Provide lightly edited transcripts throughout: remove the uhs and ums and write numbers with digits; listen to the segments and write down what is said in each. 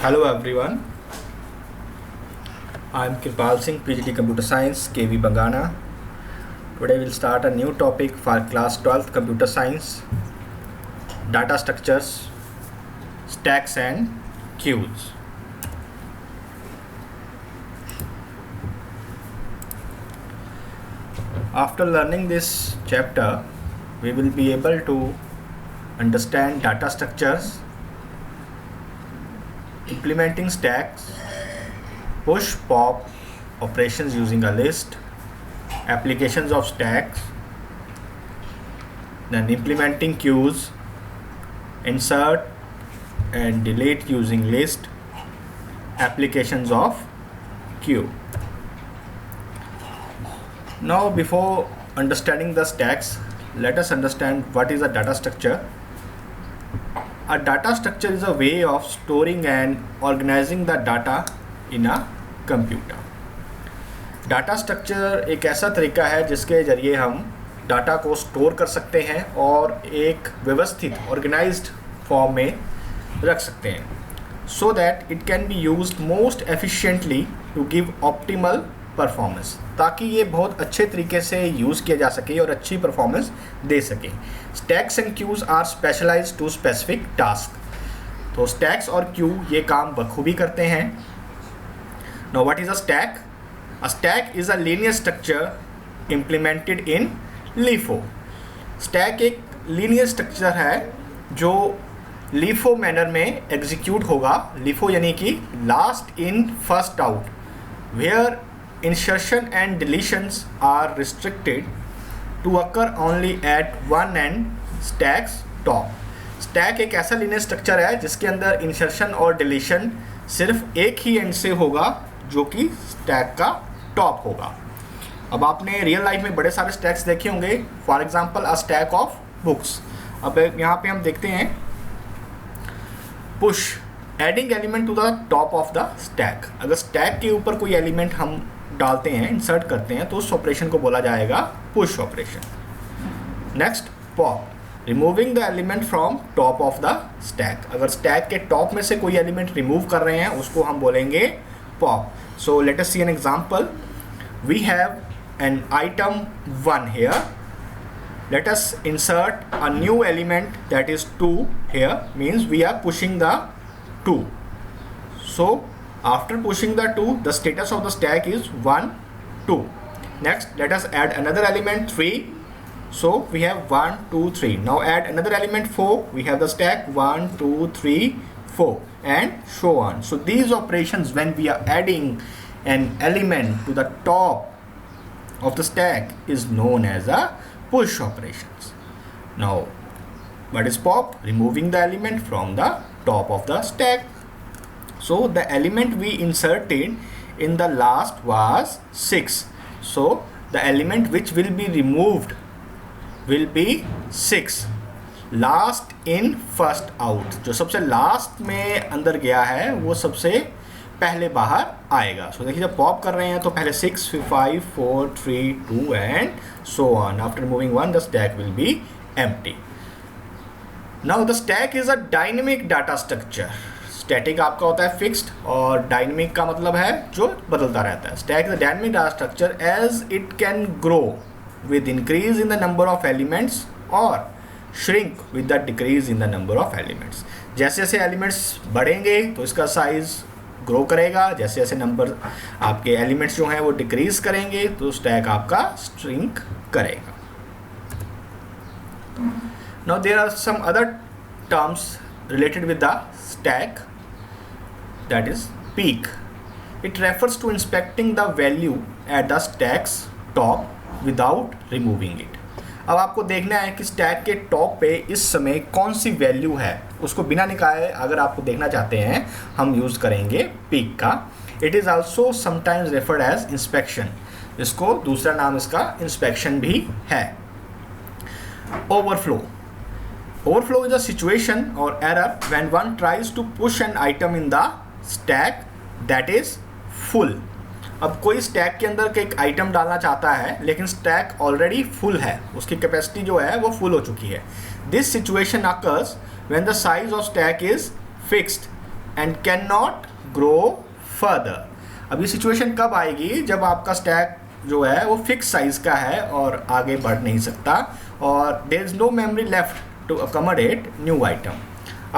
Hello everyone, I am Kirpal Singh, PGT Computer Science, KV Bangana. Today we'll start a new topic for class 12th Computer Science, data structures, stacks and queues. After learning this chapter, we will be able to understand data structures, implementing stacks, push pop operations using a list, applications of stacks, then implementing queues, insert and delete using list, applications of queue. Now before understanding the stacks, let us understand what is a data structure. A data structure is a way of storing and organizing the data in a computer. Data structure एक ऐसा तरीका है जिसके ज़रिए हम data को store कर सकते हैं और एक व्यवस्थित ऑर्गेनाइज्ड फॉर्म में रख सकते हैं, so that it can be used most efficiently to give optimal performance, ताकि ये बहुत अच्छे तरीके से यूज़ किया जा सके और अच्छी परफॉर्मेंस दे सके. Stacks and queues are specialised to specific task. तो स्टैक्स और क्यू ये काम बखूबी करते हैं. Now what is a stack? A stack is a linear structure implemented in LIFO. Stack एक linear structure है जो LIFO manner में execute होगा. LIFO यानी कि last in first out, where insertion and deletions are restricted to occur only at one end stack's top. Stack एक ऐसा linear structure है जिसके अंदर insertion और deletion सिर्फ एक ही end से होगा जो कि स्टैक का टॉप होगा. अब आपने रियल लाइफ में बड़े सारे स्टैक्स देखे होंगे. For example a stack of books. अब यहाँ पे हम देखते हैं push adding element to the top of the stack. अगर स्टैक के ऊपर कोई एलिमेंट हम डालते हैं, इंसर्ट करते हैं, तो उस ऑपरेशन को बोला जाएगा push operation. Next pop, removing the element from top of the stack. अगर स्टैक के टॉप में से कोई एलिमेंट रिमूव कर रहे हैं उसको हम बोलेंगे pop. So let us see an example. We have an item 1 here. Let us insert a new element that is 2 here, means we are pushing the 2. So after pushing the 2, the status of the stack is 1 2. Next let us add another element 3. So we have 1 2 3. Now add another element 4. We have the stack 1 2 3 4 and so on. So these operations, when we are adding an element to the top of the stack, is known as a push operations. Now what is pop? Removing the element from the top of the stack. So the element we inserted in the last was 6. So the element which will be removed will be 6. Last in first out, जो सबसे last में अंदर गया है वो सबसे पहले बाहर आएगा. सो देखिए जब पॉप कर रहे हैं तो पहले 6 फिर 5 4 3 2 and so on. After moving 1 the stack will be empty. Now the stack is a dynamic data structure. Static आपका होता है फिक्स्ड और डायनेमिक का मतलब है जो बदलता रहता है. Stack is a dynamic data structure as it can grow with increase in the number of elements or shrink with the decrease in the number of elements. जैसे जैसे एलिमेंट्स बढ़ेंगे तो इसका साइज ग्रो करेगा. जैसे जैसे नंबर आपके elements जो हैं वो डिक्रीज करेंगे तो स्टैक आपका श्रिंक करेगा. Now there are some other terms related with the stack, that is peek. It refers to inspecting the value at the stacks top without removing it. अब आपको देखना है कि स्टैक के टॉप पे इस समय कौन सी वैल्यू है, उसको बिना निकाले अगर आपको देखना चाहते हैं हम यूज़ करेंगे पीक का. It is also sometimes referred as inspection. इसको दूसरा नाम इसका इंस्पेक्शन भी है. Overflow. Overflow is a situation और error when one tries to push an item in the stack that is full. अब कोई स्टैक के अंदर एक आइटम डालना चाहता है लेकिन स्टैक ऑलरेडी फुल है, उसकी कैपेसिटी जो है वो फुल हो चुकी है. This situation occurs when the size of stack is fixed and can not grow further. अब ये सिचुएशन कब आएगी? जब आपका स्टैक जो है वो फिक्स साइज का है और आगे बढ़ नहीं सकता और there is no memory left to accommodate new item.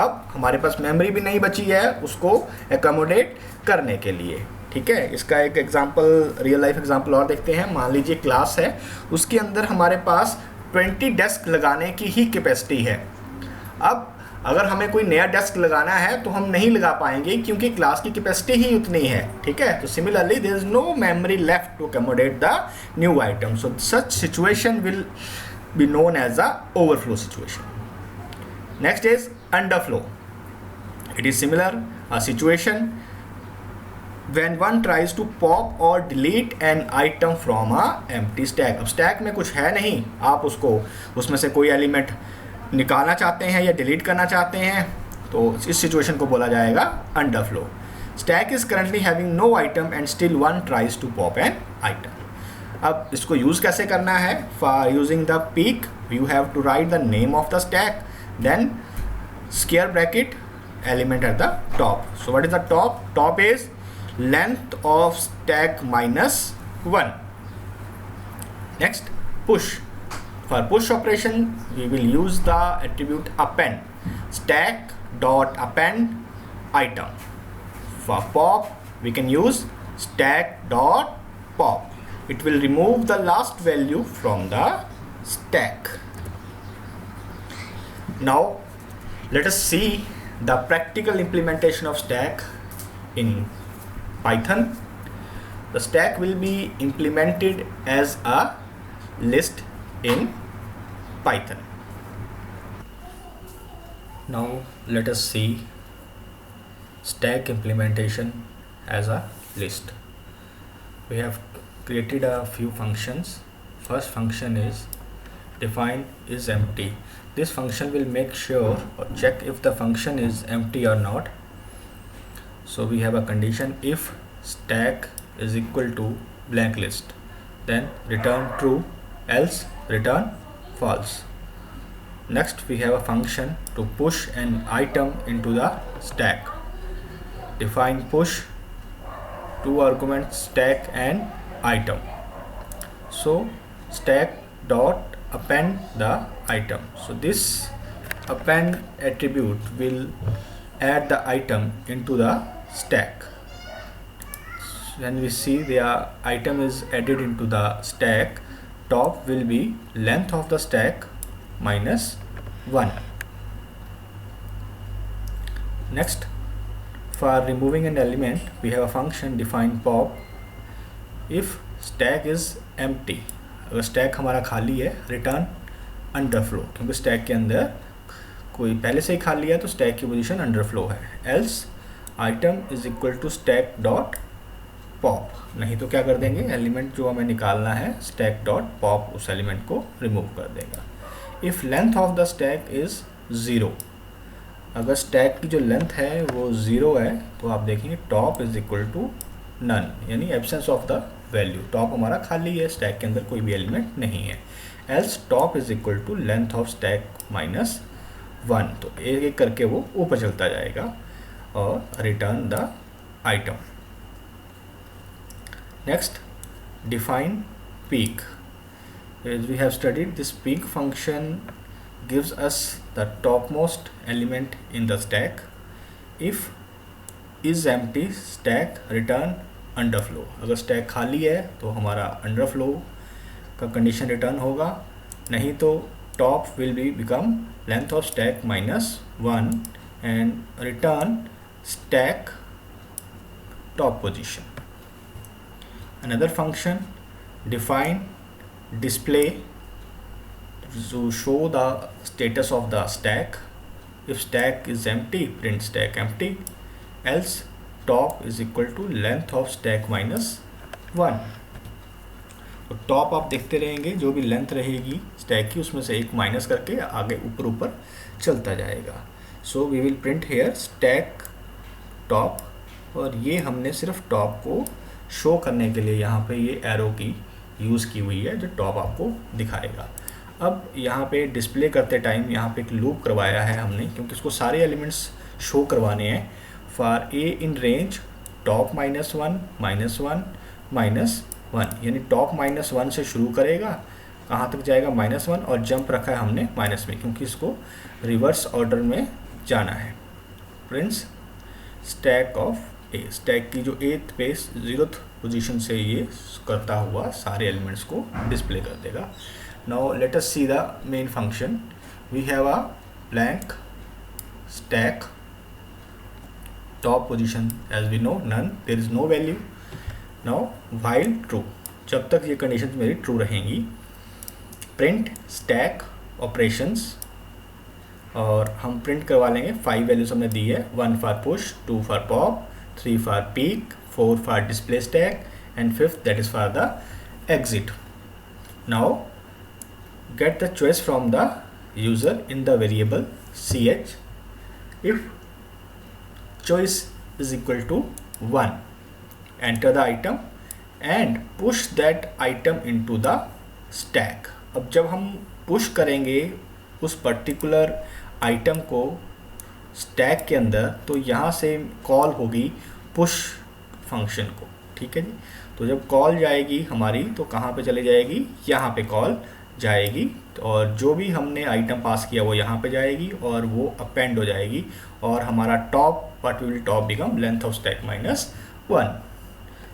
अब हमारे पास मेमोरी भी नहीं बची है उसको अकोमोडेट करने के लिए। ठीक है, इसका एक एग्जांपल, रियल लाइफ एग्जांपल और देखते हैं। मान लीजिए क्लास है, उसके अंदर हमारे पास 20 डेस्क लगाने की ही कैपेसिटी है। अब अगर हमें कोई नया डेस्क लगाना है तो हम नहीं लगा पाएंगे क्योंकि क्लास की कैपेसिटी ही उतनी है। ठीक है, तो similarly there is no memory left to accommodate the new item, so such situation will be known as a overflow situation. Next is underflow. It is similar a situation when one tries to pop or delete an item from a empty stack। अब stack में कुछ है नहीं, आप उसमें से कोई element निकालना चाहते हैं या डिलीट करना चाहते हैं, तो इस सिचुएशन को बोला जाएगा underflow. Stack is currently having no item and still one tries to pop an item. अब इसको यूज़ कैसे करना है? For using the peek you have to write the name of the stack, then square bracket element at the top. So what is the top? Top is length of stack minus 1. Next, push. For push operation we will use the attribute append, stack dot append item. For pop we can use stack dot pop. It will remove the last value from the stack. Now let us see the practical implementation of stack in Python. The stack will be implemented as a list in Python. Now let us see stack implementation as a list. We have created a few functions. First function is define is empty. This function will make sure or check if the function is empty or not. So we have a condition if stack is equal to blank list, then return true, else return false. Next we have a function to push an item into the stack. Define push, two arguments stack and item. So stack dot append the item. So this append attribute will add the item into the stack. When we see the item is added into the stack, top will be length of the stack minus 1. Next, for removing an element we have a function define pop. If stack is empty, अगर stack हमारा खाली है, return underflow, क्योंकि stack के अंदर कोई पहले से ही खाली है तो stack की पोजीशन underflow है। else item is equal to stack dot pop, नहीं तो क्या कर देंगे, एलिमेंट जो हमें निकालना है stack dot pop उस एलिमेंट को रिमूव कर देगा। if length of the stack is 0, अगर stack की जो लेंथ है वो 0 है तो आप देखेंगे top is equal to none, यानी absence of the value, top हमारा खाली है, stack के अंदर कोई भी एलिमेंट नहीं है। else top is equal to length of stack minus 1, तो एक एक करके वो ऊपर चलता जाएगा और return the item. Next, define peak. As we have studied, this peak function gives us the topmost element in the stack. If is empty, stack return underflow. अगर stack खाली है तो हमारा underflow का condition return होगा, नहीं तो top will be become length of stack minus 1 and return stack top position. Another function define display to show the status of the stack. If stack is empty, print stack empty, else top is equal to length of stack minus 1. तो top आप देखते रहेंगे, जो भी length रहेगी stack की उसमें से एक माइनस करके आगे ऊपर ऊपर चलता जाएगा। So we will print here stack top, और ये हमने सिर्फ टॉप को शो करने के लिए यहाँ पे ये एरो की यूज़ की हुई है जो टॉप आपको दिखाएगा। अब यहाँ पे डिस्प्ले करते टाइम यहाँ पे एक लूप करवाया है हमने, क्योंकि इसको सारे एलिमेंट्स शो करवाने हैं for a in range top -1 -1 -1, यानी टॉप -1 से शुरू करेगा, कहाँ तक जाएगा -1, और जंप रखा है हमने माइनस में क्योंकि इसको रिवर्स ऑर्डर में जाना है। Friends, stack of A, stack की जो 8th पे 0th पोजीशन से ये करता हुआ सारे एलिमेंट्स को डिस्प्ले कर देगा। Now let us see the main function. We have a blank stack, top position as we know none, there is no value. Now while true, जब तक ये कंडीशंस मेरी ट्रू रहेंगी, प्रिंट स्टैक ऑपरेशंस, और हम print करवा लेंगे 5 values हमने दी है, 1 for push, 2 for pop, 3 for peak, 4 for display stack, and 5th that is for the exit. Now get the choice from the user in the variable ch if choice is equal to 1, enter the item and push that item into the stack। अब जब हम push करेंगे उस particular item को stack के अंदर, तो यहाँ से कॉल होगी पुश फंक्शन को, ठीक है जी। तो जब कॉल जाएगी हमारी तो कहाँ पे चली जाएगी, यहाँ पे कॉल जाएगी, और जो भी हमने आइटम पास किया वो यहाँ पे जाएगी और वो अपेंड हो जाएगी, और हमारा top, what will top become length of stack -1।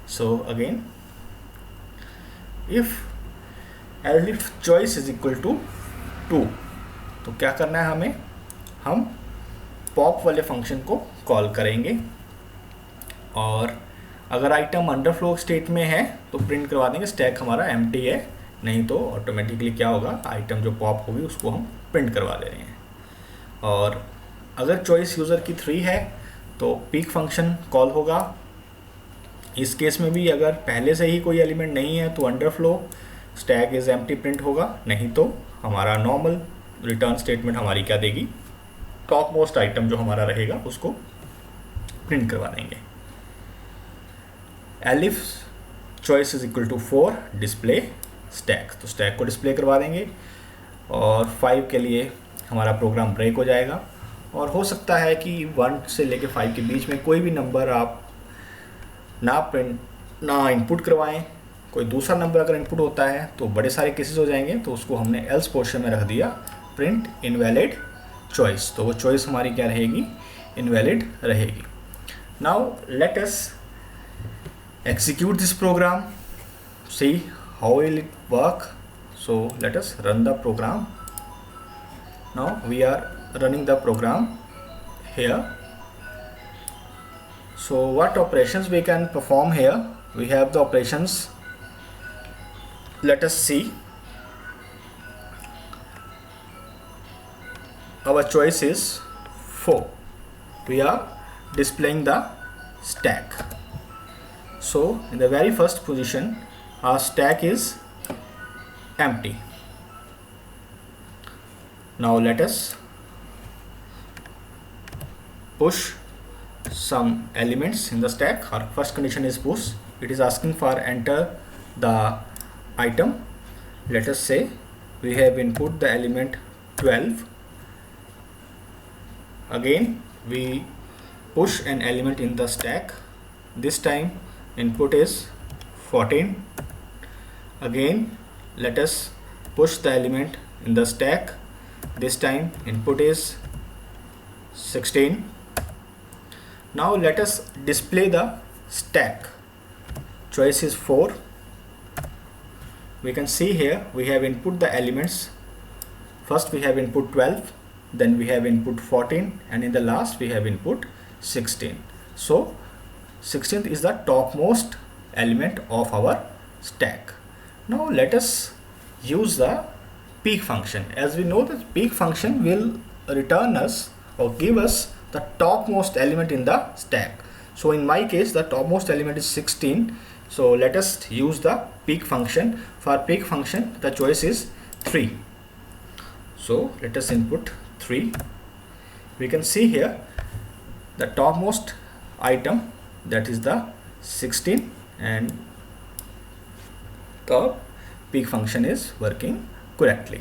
So again if choice is equal to 2, तो क्या करना है हमें, हम पॉप वाले फंक्शन को कॉल करेंगे, और अगर आइटम अंडरफ्लो स्टेट में है तो प्रिंट करवा देंगे स्टैक हमारा एम्प्टी है, नहीं तो ऑटोमेटिकली क्या होगा, आइटम जो पॉप होगी उसको हम प्रिंट करवा दे रहे हैं। और अगर चॉइस यूज़र की 3 है तो पीक फंक्शन कॉल होगा। इस केस में भी अगर पहले से ही कोई एलिमेंट नहीं है तो underflow stack is empty print होगा, नहीं तो हमारा नॉर्मल रिटर्न स्टेटमेंट हमारी क्या देगी, टॉप मोस्ट आइटम जो हमारा रहेगा उसको प्रिंट करवा देंगे। Elif choice is equal to 4 display stack, तो स्टैक को डिस्प्ले करवा देंगे, और 5 के लिए हमारा प्रोग्राम ब्रेक हो जाएगा। और हो सकता है कि 1 से लेके 5 के बीच में कोई भी नंबर आप ना इनपुट करवाएं, कोई दूसरा नंबर अगर इनपुट होता है तो बड़े सारे केसेस हो जाएंगे, तो उसको हमने एल्स पोर्शन में रख दिया, प्रिंट इनवैलिड चॉइस, तो वो चॉइस हमारी क्या रहेगी, इनवैलिड रहेगी। Now let us execute this program, see how will it work। so let us run the program। now we are running the program here। so what operations we can perform here, we have the operations, let us see। our choice is 4, we are displaying the stack। so in the very first position our stack is empty। now let us push some elements in the stack। our first condition is push, it is asking for enter the item। let us say we have input the element 12, again we push an element in the stack, this time input is 14, again let us push the element in the stack, this time input is 16। now let us display the stack, choice is 4, we can see here we have input the elements, first we have input 12, then we have input 14, and in the last we have input 16। so 16th is the topmost element of our stack। now let us use the peek function, as we know that peek function will return us or give us the topmost element in the stack। so in my case the topmost element is 16, so let us use the peek function। for peek function the choice is 3, so let us input 3, we can see here the topmost item, that is the 16, and the peek function is working correctly।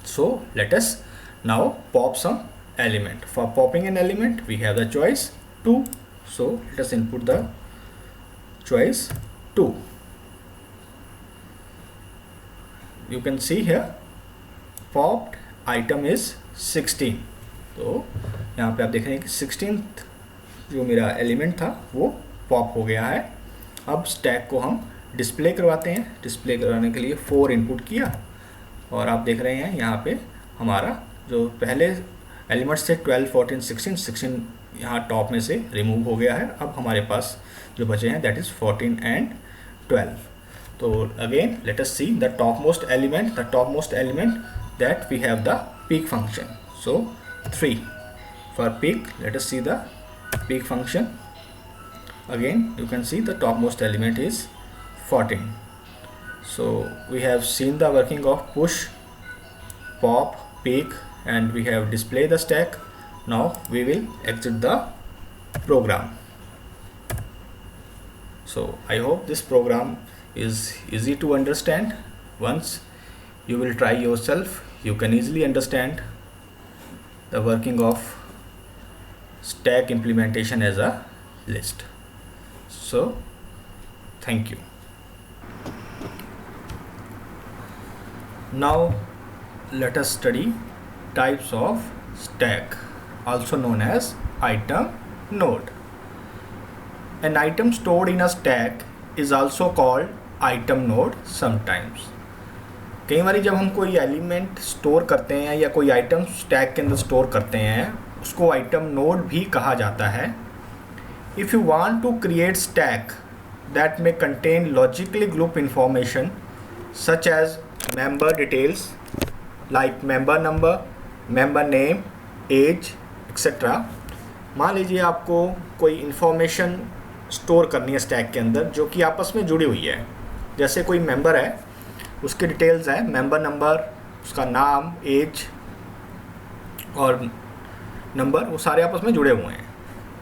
so let us now pop some element। for popping an element we have the choice 2. So let us input the choice 2. You can see here popped item is 16. तो यहाँ पे आप देख रहे हैं कि 16th जो मेरा एलिमेंट था वो पॉप हो गया है। अब स्टैक को हम डिस्प्ले करवाते हैं। डिस्प्ले करवाने के लिए 4 इनपुट किया और आप देख रहे हैं यहाँ पे हमारा जो पहले एलिमेंट्स थे 12, 14, 16 यहाँ टॉप में से रिमूव हो गया है। अब हमारे पास जो बचे हैं दैट इज़ 14 एंड 12. तो again let us see the topmost element that we have the peek function. So 3 for peak. Let us see the peak function. Again you can see the topmost element is 14. So we have seen the working of push, pop, peak, and we have display the stack. Now we will exit the program. So I hope this program is easy to understand. Once you will try yourself, you can easily understand the working of stack implementation as a list. So thank you. Now let us study types of stack, also known as item node. An item stored in a stack is also called item node sometimes. कई बार जब हम कोई element store करते हैं या कोई item stack के अंदर स्टोर करते हैं उसको आइटम नोड भी कहा जाता है. If you want to create stack that may contain logically group information such as member details like member number, member name, age etcetera. मान लीजिए आपको कोई इंफॉर्मेशन स्टोर करनी है स्टैक के अंदर जो कि आपस में जुड़ी हुई है. जैसे कोई मेंबर है, उसके डिटेल्स हैं, मेंबर नंबर, उसका नाम, एज और नंबर, वो सारे आपस में जुड़े हुए हैं.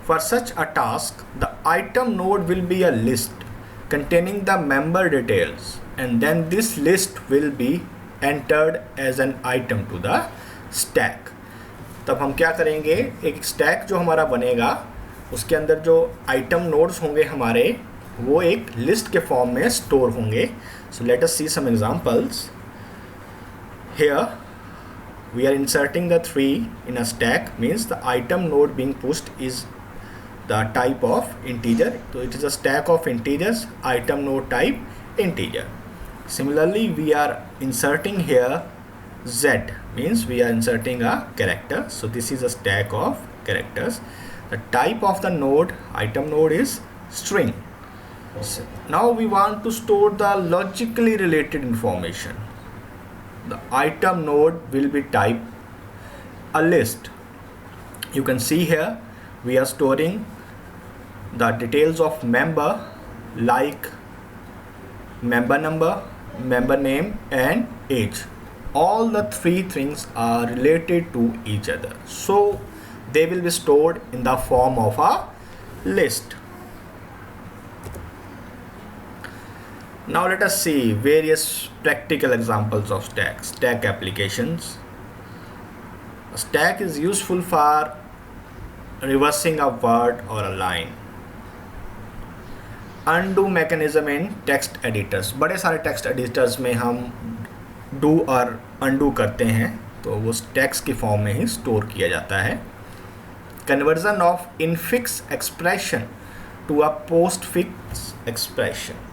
For such a task the item node will be a list containing the member details and then this list will be entered as an item to the stack. तब हम क्या करेंगे, एक स्टैक जो हमारा बनेगा उसके अंदर जो आइटम नोड्स होंगे हमारे वो एक लिस्ट के फॉर्म में स्टोर होंगे. So let us see some examples. Here we are inserting the 3 in a stack, means the item node being pushed is the type of integer. So it is a stack of integers, item node type integer. Similarly we are inserting here Z, means we are inserting a character. So this is a stack of characters. The type of the node, item node, is string. Now we want to store the logically related information. The item node will be type a list. You can see here we are storing the details of member like member number, member name and age. All the 3 things are related to each other, so they will be stored in the form of a list. Now let us see various practical examples of stack applications. A stack is useful for reversing a word or a line. Undo mechanism in text editors. बड़े सारे text editors में हम do और undo करते हैं तो वो stacks की फॉर्म में ही स्टोर किया जाता है. Conversion of infix expression to a postfix expression.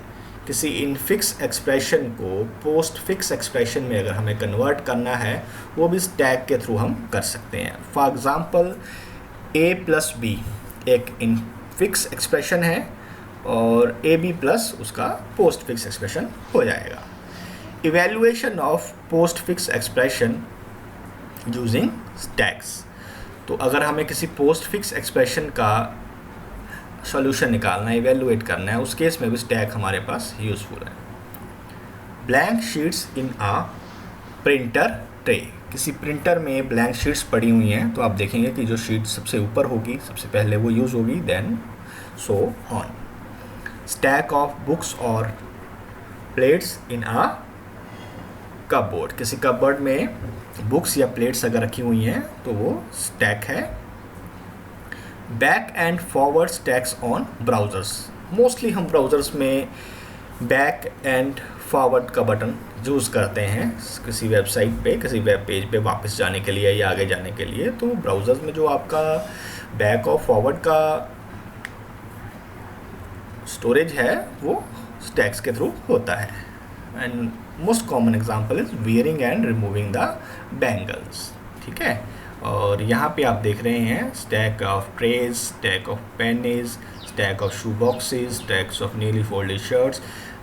किसी इनफिक्स एक्सप्रेशन को पोस्ट फिक्स एक्सप्रेशन में अगर हमें कन्वर्ट करना है वो भी स्टैक के थ्रू हम कर सकते हैं. फॉर एग्ज़ाम्पल a+b एक इनफिक्स एक्सप्रेशन है और ab+ उसका पोस्ट फिक्स एक्सप्रेशन हो जाएगा. Evaluation of post fix expression using stacks. तो अगर हमें किसी पोस्ट फिक्स एक्सप्रेशन का सॉल्यूशन निकालना है, इवेलुएट करना है, उस केस में भी स्टैक हमारे पास यूज़फुल है. ब्लैंक शीट्स इन आ प्रिंटर ट्रे. किसी प्रिंटर में ब्लैंक शीट्स पड़ी हुई हैं तो आप देखेंगे कि जो शीट सबसे ऊपर होगी सबसे पहले वो यूज़ होगी, then so on. Stack of books or plates in a cupboard. किसी कपबोर्ड में बुक्स या प्लेट्स अगर रखी हुई हैं तो वो स्टैक है. Back and forward stacks on browsers. Mostly हम ब्राउज़र्स में बैक एंड फॉरवर्ड का बटन यूज़ करते हैं किसी वेबसाइट पे, किसी वेब पेज पे वापस जाने के लिए या आगे जाने के लिए। तो ब्राउज़र्स में जो आपका बैक और फॉरवर्ड का स्टोरेज है वो स्टैक्स के थ्रू होता है। And most common example is wearing and removing the bangles. ठीक है, और यहाँ पे आप देख रहे हैं stack of trays, stack of pennies, stack of shoe boxes, stacks of neatly folded shirts,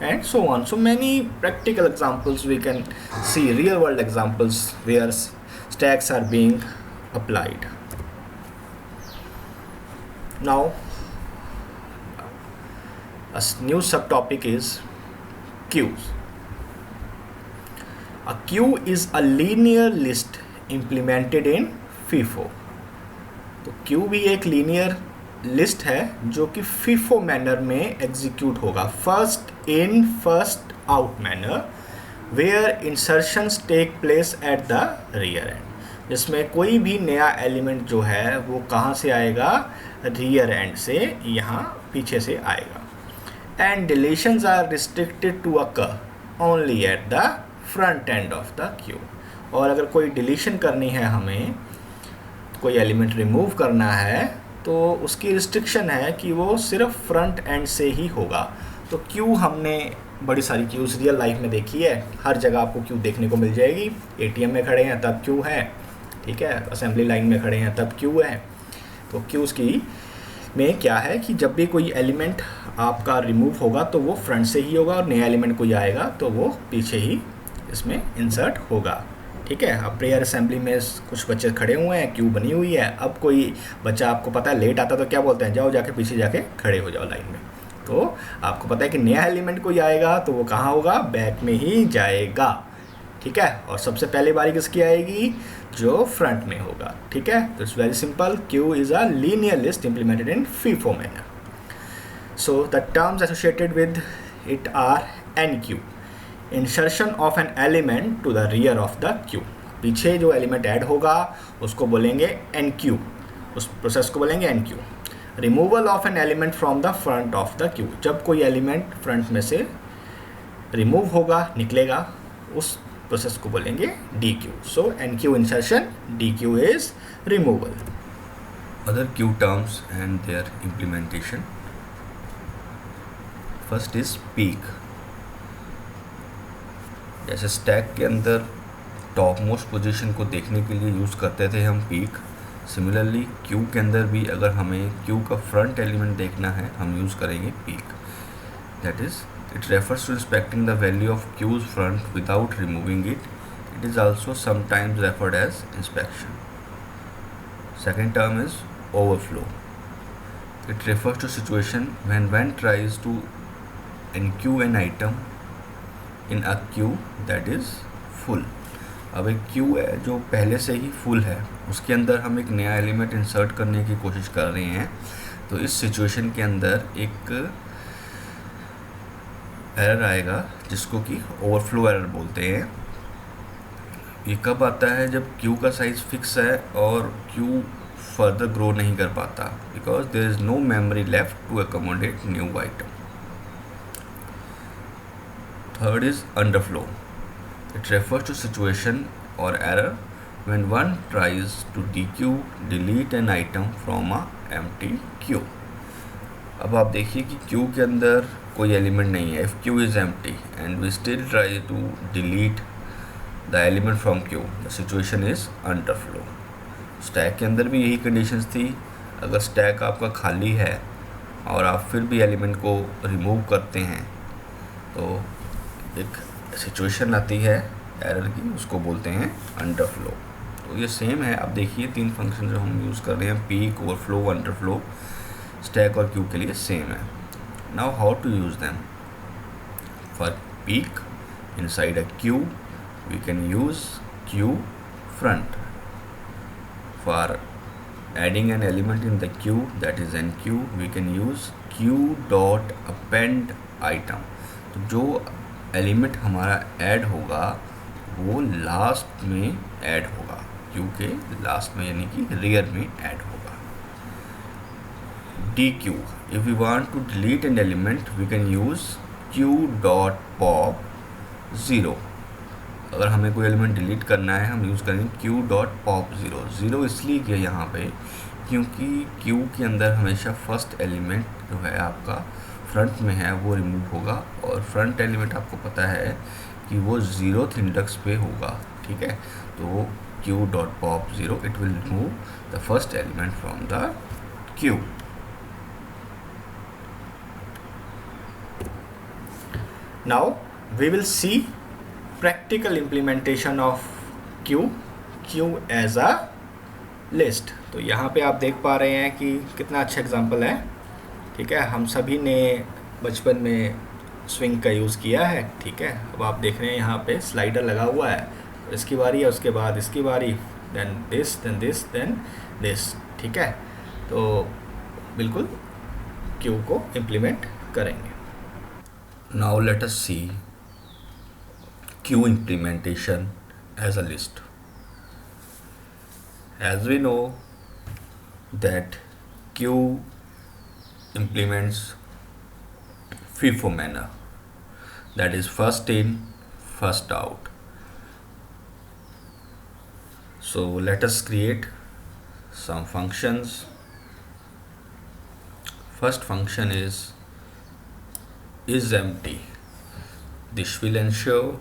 and so on. So many practical examples we can see, real world examples where stacks are being applied. Now a new subtopic is queues. A queue is a linear list implemented in FIFO. तो queue भी एक linear list है जो कि FIFO manner में execute होगा, first in first out manner, where insertions take place at the rear end. जिसमें कोई भी नया एलिमेंट जो है वो कहाँ से आएगा, रियर एंड से, यहाँ पीछे से आएगा। And deletions are restricted to occur only at the front end of the queue. और अगर कोई डिलीशन करनी है, हमें कोई एलिमेंट रिमूव करना है, तो उसकी रिस्ट्रिक्शन है कि वो सिर्फ फ्रंट एंड से ही होगा। तो क्यू हमने बड़ी सारी क्यूज़ रियल लाइफ में देखी है, हर जगह आपको क्यू देखने को मिल जाएगी। एटीएम में खड़े हैं तब क्यू है, ठीक है, असेंबली लाइन में खड़े हैं तब क्यू है। तो क्यूज़ की में क्या है कि जब भी कोई एलिमेंट आपका रिमूव होगा तो वो फ्रंट से ही होगा, और नया एलिमेंट कोई आएगा तो वो पीछे ही इसमें इंसर्ट होगा। ठीक है, अब प्रेयर असेंबली में कुछ बच्चे खड़े हुए हैं, क्यू बनी हुई है। अब कोई बच्चा आपको पता है लेट आता तो क्या बोलते हैं, जाओ जाके पीछे जाके खड़े हो जाओ लाइन में। तो आपको पता है कि नया एलिमेंट कोई आएगा तो वो कहाँ होगा, बैक में ही जाएगा। ठीक है, और सबसे पहले बारी किसकी आएगी, जो फ्रंट में होगा। ठीक है, तो it's very simple, queue is a linear list implemented in FIFO manner. So the terms associated with it are NQ, insertion of an element to the rear of the queue. पीछे जो element add होगा उसको बोलेंगे NQ, उस process को बोलेंगे NQ। Removal of an element from the front of the Q, जब कोई एलिमेंट फ्रंट में से रिमूव होगा, निकलेगा, उस प्रोसेस को बोलेंगे DQ। So NQ insertion, DQ is removal. Other queue terms and their implementation. First is peak. जैसे स्टैक के अंदर टॉप मोस्ट पोजीशन को देखने के लिए यूज़ करते थे हम पीक, सिमिलरली क्यू के अंदर भी अगर हमें क्यू का फ्रंट एलिमेंट देखना है हम यूज़ करेंगे peek. That is it refers to inspecting the value of queues front without removing it. It is also sometimes referred as inspection. Second term is overflow. It refers to situation when one tries to enqueue an item in a queue that is full. अब एक Q है जो पहले से ही full है, उसके अंदर हम एक नया एलिमेंट इंसर्ट करने की कोशिश कर रहे हैं, तो इस सिचुएशन के अंदर एक एरर आएगा जिसको कि ओवरफ्लो एरर बोलते हैं। ये कब आता है, जब क्यू का साइज़ फिक्स है और क्यू फर्दर ग्रो नहीं कर पाता, because there is no memory left to accommodate new item. Third is underflow. It refers to situation or error when one tries to delete an item from a empty queue. अब आप देखिए कि queue के अंदर कोई element नहीं है, if queue is empty and we still try to delete the element from queue, the situation is underflow. Stack के अंदर भी यही कंडीशंस थी। अगर स्टैक आपका खाली है और आप फिर भी एलिमेंट को रिमूव करते हैं तो एक सिचुएशन आती है एरर की, उसको बोलते हैं अंडरफ्लो। तो ये सेम है। अब देखिए तीन फंक्शन जो हम यूज़ कर रहे हैं, पीक, ओवरफ्लो, अंडरफ्लो, स्टैक और क्यू के लिए सेम है। Now how to use them. For peak inside a queue we can use queue front. For adding an element in the queue that is enqueue we can use queue dot append item. तो जो element हमारा add होगा वो last में add होगा, Q के last में, यानी कि रियर में ऐड होगा। dq. If we want to delete an element, we can use q dot pop 0. अगर हमें कोई एलिमेंट डिलीट करना है हम यूज़ करेंगे q डॉट पॉप 0. 0 इसलिए किया यहाँ पे क्योंकि q के अंदर हमेशा फर्स्ट एलिमेंट जो है आपका फ्रंट में है वो रिमूव होगा, और फ्रंट एलिमेंट आपको पता है कि वो 0th इंडेक्स पे होगा. ठीक है, तो q dot pop 0 it will remove the first element from the q. Now we will see practical implementation of Q as a list. तो यहाँ पे आप देख पा रहे हैं कि कितना अच्छा एग्जाम्पल है. ठीक है, हम सभी ने बचपन में स्विंग का यूज़ किया है. ठीक है, अब आप देख रहे हैं यहाँ पे स्लाइडर लगा हुआ है, इसकी बारी है, उसके बाद इसकी बारी, then this, then this, then this. ठीक है, तो बिल्कुल Q को इम्प्लीमेंट करेंगे. Now let us see Q implementation as a list. As we know that Q implements FIFO manner, that is first in, first out. So let us create some functions. First function is empty. This will ensure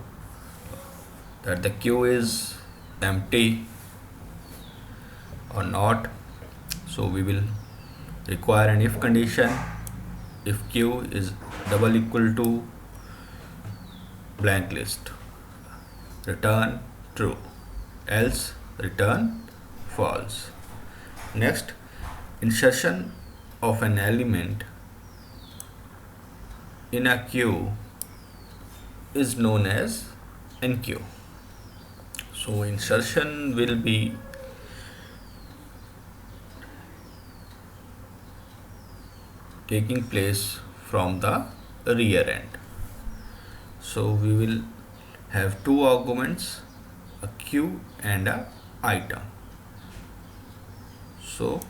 that the queue is empty or not. So we will require an if condition. If queue is double equal to blank list, return true, else return false. Next, insertion of an element in a queue is known as enqueue. So insertion will be taking place from the rear end. So we will have two arguments, a queue and a item. So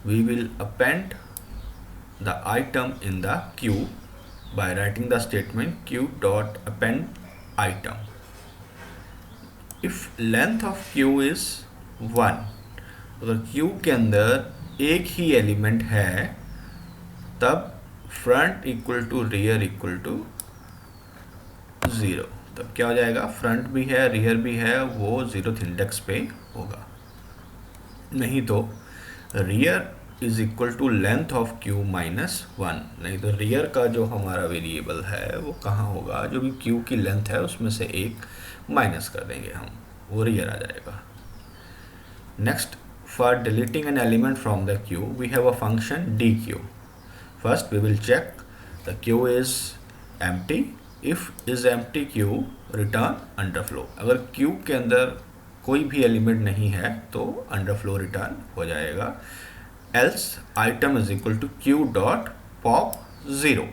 we will append the item in the queue by writing the statement q dot append item. If length of queue is 1, अगर queue के अंदर एक ही element है तब front equal to rear equal to 0. तब क्या हो जाएगा, फ्रंट भी है रियर भी है वो 0th इंडेक्स पे होगा. नहीं तो rear is equal to length of queue minus 1. नहीं तो रियर का जो हमारा वेरिएबल है वो कहाँ होगा, जो भी क्यू की लेंथ है उसमें से एक माइनस कर देंगे हम, वो रियर आ जाएगा. Next, for deleting an element from the queue we have a function dequeue. First we will check the queue is empty. If is empty queue return underflow. अगर क्यू के अंदर कोई भी एलिमेंट नहीं है तो अंडरफ्लो रिटर्न हो जाएगा. else item is equal to q dot pop 0.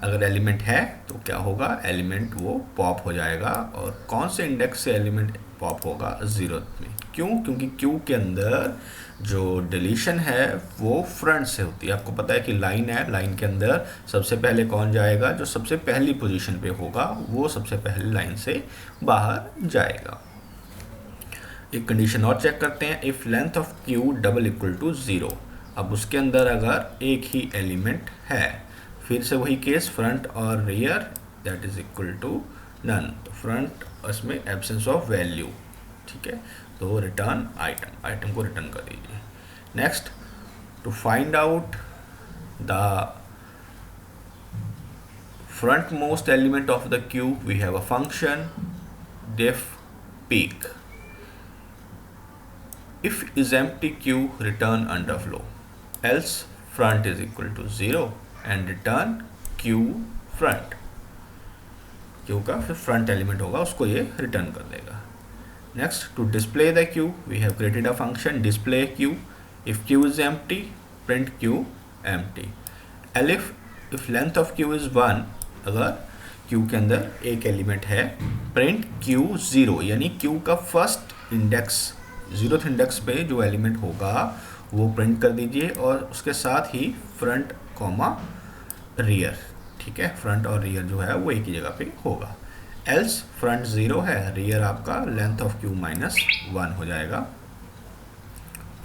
अगर एलिमेंट है तो क्या होगा, एलिमेंट वो पॉप हो जाएगा. और कौन से इंडेक्स से एलिमेंट पॉप होगा, 0th में. क्यों, क्योंकि क्यू के अंदर जो डिलीशन है वो फ्रंट से होती है. आपको पता है कि लाइन है, लाइन के अंदर सबसे पहले कौन जाएगा, जो सबसे पहली पोजीशन पे होगा वो सबसे पहले लाइन से बाहर जाएगा. एक कंडीशन और चेक करते हैं. If length of queue double equal to 0. अब उसके अंदर अगर एक ही एलिमेंट है, फिर से वही केस, फ्रंट और rear that is equal to none. तो फ्रंट उसमें एब्सेंस ऑफ वैल्यू. ठीक है, तो रिटर्न आइटम, आइटम को रिटर्न कर दीजिए. Next, to find out the front most element of the queue we have a function diff peak. If is empty queue return underflow, else front is equal to 0 and return queue front. Q का फिर front element होगा उसको ये return कर देगा. Next, to display the queue we have created a function display queue. If queue is empty print queue empty. Elif if length of queue is 1. अगर queue के अंदर एक एलिमेंट है प्रिंट क्यू 0, यानी क्यू का first index 0th index पे जो element होगा वो प्रिंट कर दीजिए और उसके साथ ही फ्रंट कॉमा रियर, ठीक है, फ्रंट और रियर जो है वो एक ही जगह पे होगा। एल्स फ्रंट 0 है, रियर आपका लेंथ ऑफ क्यू माइनस 1 हो जाएगा।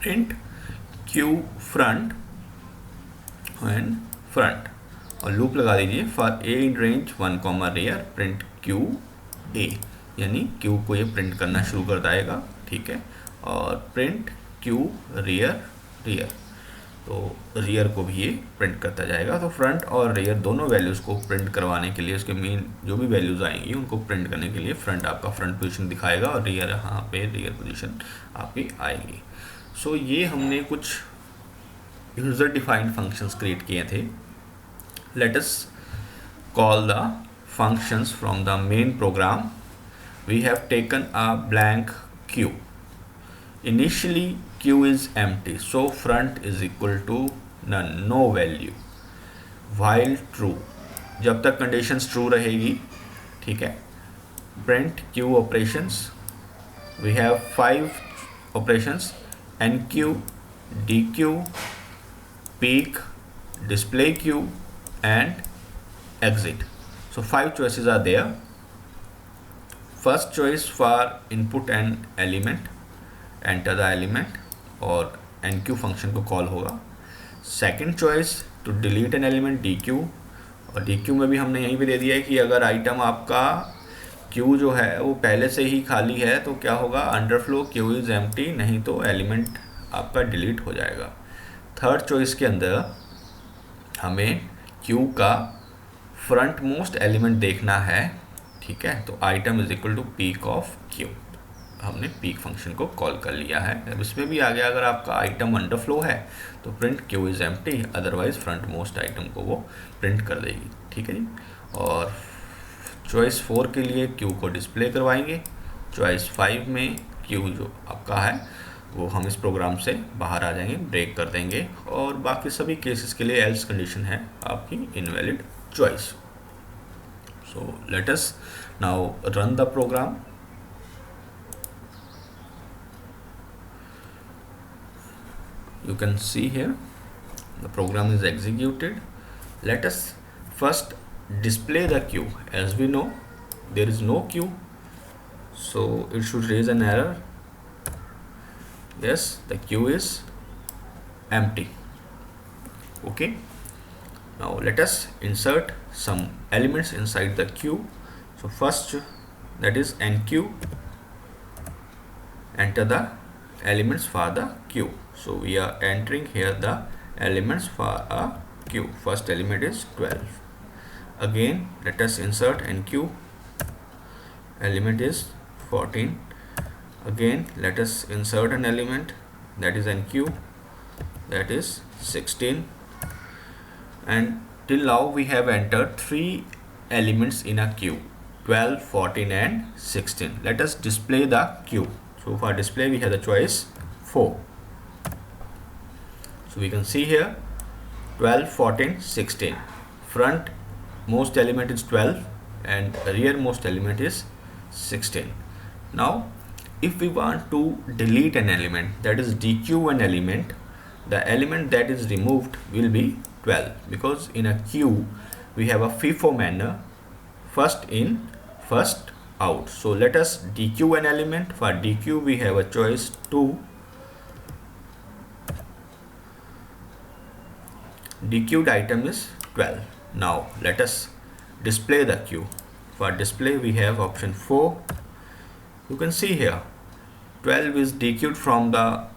Print Q front end front और लूप लगा दीजिए for a in range 1 comma rear print Q A, यानी क्यू को ये प्रिंट करना शुरू कर देगा, ठीक है। और प्रिंट क्यू रियर रियर, तो रियर को भी ये प्रिंट करता जाएगा। तो फ्रंट और रियर दोनों वैल्यूज़ को प्रिंट करवाने के लिए, उसके मेन जो भी वैल्यूज़ आएंगी उनको प्रिंट करने के लिए फ्रंट आपका फ्रंट पोजीशन दिखाएगा और रियर यहाँ पे रियर पोजीशन आपकी आएगी। सो ये हमने कुछ यूजर डिफाइंड फंक्शंस क्रिएट किए थे। Let us call the functions from the main program. We have taken a blank queue. Initially queue is empty, so front is equal to none, no value. While true, जब तक conditions true रहेगी, ठीक है। Print queue operations. We have 5 operations: enqueue, dequeue, peek, display queue and exit. So 5 choices are there. First choice for input an element, enter the element और enqueue function को call होगा। Second choice to delete an element dequeue, और dequeue में भी हमने यहीं पे दे दिया है कि अगर आइटम आपका queue जो है वो पहले से ही खाली है तो क्या होगा, underflow queue is empty, नहीं तो एलिमेंट आपका डिलीट हो जाएगा। थर्ड चॉइस के अंदर हमें क्यू का फ्रंट मोस्ट एलिमेंट देखना है, ठीक है, तो item is equal to peak of queue, हमने पीक फंक्शन को कॉल कर लिया है। अब इसमें भी आ गया, अगर आपका आइटम अंडरफ्लो है तो print Q is empty, otherwise front most item को वो प्रिंट कर देगी, ठीक है जी। और चॉइस 4 के लिए क्यू को डिस्प्ले करवाएंगे। चॉइस 5 में क्यू जो आपका है वो हम इस प्रोग्राम से बाहर आ जाएंगे, ब्रेक कर देंगे। और बाकी सभी केसेस के लिए एल्स कंडीशन है आपकी invalid choice. So let us now run the program. You can see here the program is executed. Let us first display the queue. As we know there is no queue, so it should raise an error. Yes, the queue is empty. Okay, now let us insert some elements inside the queue. So first, that is enqueue, enter the elements for the queue. So we are entering here the elements for a queue. First element is 12. Again let us insert enqueue, element is 14. Again let us insert an element, that is enqueue, that is 16. And till now we have entered 3 elements in a queue, 12, 14 and 16. Let us display the queue. So for display we have the choice 4. So we can see here 12, 14, 16. Front most element is 12 and rear most element is 16. Now if we want to delete an element, that is dequeue an element, the element that is removed will be 12, because in a queue we have a FIFO manner, first in first out. So let us dequeue an element. For dequeue we have a choice 2. Dequeued item is 12. Now let us display the queue. For display we have option 4. You can see here 12 is dequeued from the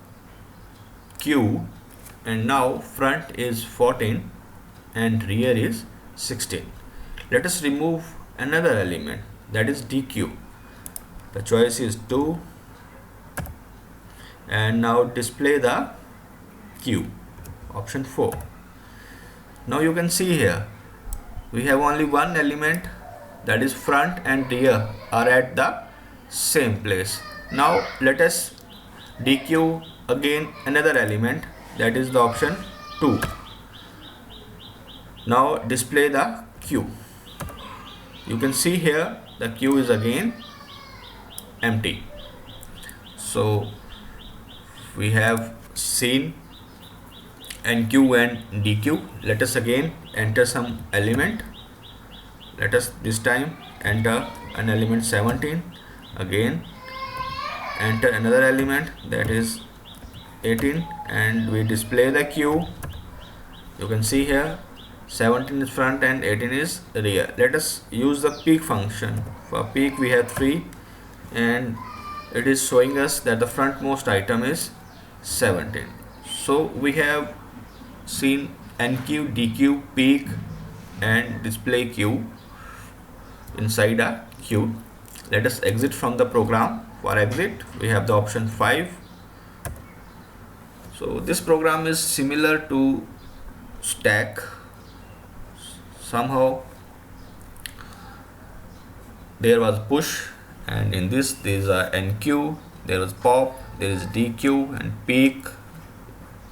queue, and now front is 14 and rear is 16. Let us remove another element, that is dequeue. The choice is 2, and now display the queue, option 4. Now you can see here we have only one element, that is front and rear are at the same place. Now let us dequeue again another element, that is the option 2. Now display the queue. You can see here the queue is again empty. So we have seen NQ and DQ. Let us again enter some element. Let us this time enter an element 17. Again enter another element, that is 18, and we display the Q. You can see here 17 is front and 18 is rear. Let us use the peek function. For peek we have 3, and it is showing us that the frontmost item is 17. So we have seen NQ, DQ, peek and display Q inside a queue. Let us exit from the program. For exit we have the option 5. So this program is similar to stack. Somehow there was push, and in this there is a NQ, there is pop, there is DQ and peek.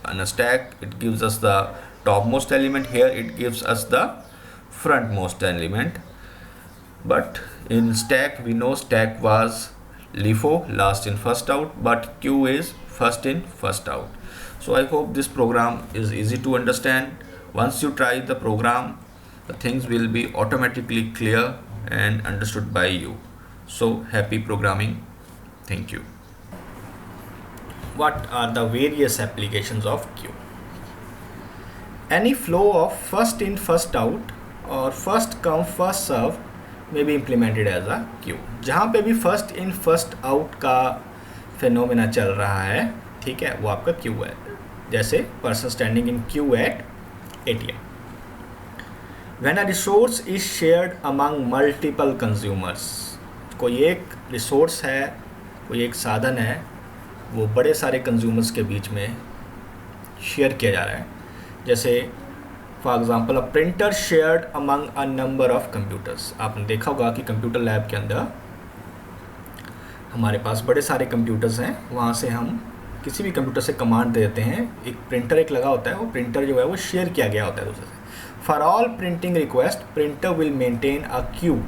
On a stack it gives us the topmost element, here it gives us the frontmost element. But in stack we know stack was LIFO, last in first out, but Q is first in first out. So I hope this program is easy to understand. Once you try the program, the things will be automatically clear and understood by you. So happy programming. Thank you. What are the various applications of queue? Any flow of first in first out or first come first serve may be implemented as a queue. जहाँ पे भी first in first out का phenomena चल रहा है, ठीक है, वो आपका क्यू है. जैसे person standing in queue at ATM. When a resource is shared among multiple consumers, कोई एक रिसोर्स है, कोई एक साधन है, वो बड़े सारे कंज्यूमर्स के बीच में शेयर किया जा रहा है. जैसे for example a printer shared among a number of computers. आपने देखा होगा कि कंप्यूटर लैब के अंदर हमारे पास बड़े सारे कंप्यूटर्स हैं, वहाँ से हम किसी भी कंप्यूटर से कमांड दे देते हैं. एक प्रिंटर एक लगा होता है, वो प्रिंटर जो है वो शेयर किया गया होता है दूसरे से. For all printing request printer will maintain a Q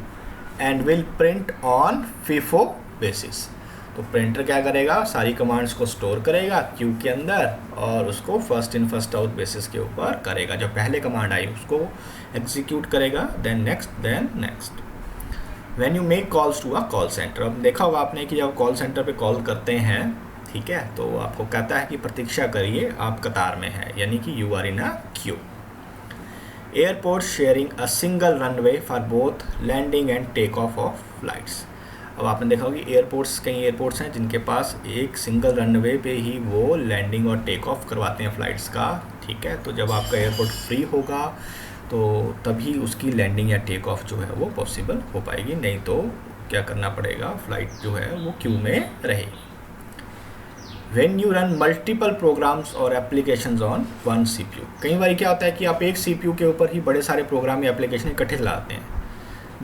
and will print on FIFO basis. तो प्रिंटर क्या करेगा, सारी कमांड्स को स्टोर करेगा क्यू के अंदर और उसको first in first out basis के ऊपर करेगा. जो पहले कमांड आई उसको एग्जीक्यूट करेगा, then next. When you make calls to a call center, अब देखा होगा आपने कि जब कॉल सेंटर पे कॉल करते हैं, ठीक है, तो आपको कहता है कि प्रतीक्षा करिए, आप कतार में है, यानी कि you are in a queue. Airport sharing a single runway for both landing and take off flights. अब आपने देखा होगा कि एयरपोर्ट्स, कई एयरपोर्ट्स हैं जिनके पास एक सिंगल रनवे पे ही वो लैंडिंग और टेक ऑफ करवाते हैं फ़्लाइट्स का, ठीक है. तो जब आपका एयरपोर्ट फ्री होगा तो तभी उसकी लैंडिंग या टेक ऑफ जो है वो पॉसिबल हो पाएगी, नहीं तो क्या करना पड़ेगा, फ़्लाइट जो है वो क्यू में रहेगी. When you run multiple programs और एप्लीकेशंस ऑन वन CPU. कई बार क्या होता है कि आप एक CPU के ऊपर ही बड़े सारे प्रोग्राम या एप्लीकेशन इकट्ठे चलाते हैं.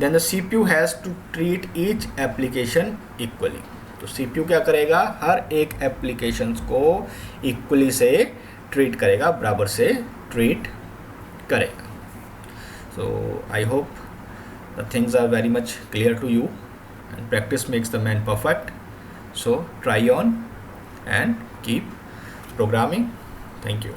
Then the CPU has to treat each application equally. तो CPU क्या करेगा, हर एक एप्लीकेशन को इक्वली से ट्रीट करेगा, बराबर से ट्रीट करेगा. So I hope the things are very much clear to you, and practice makes the man perfect. So try on and keep programming. Thank you.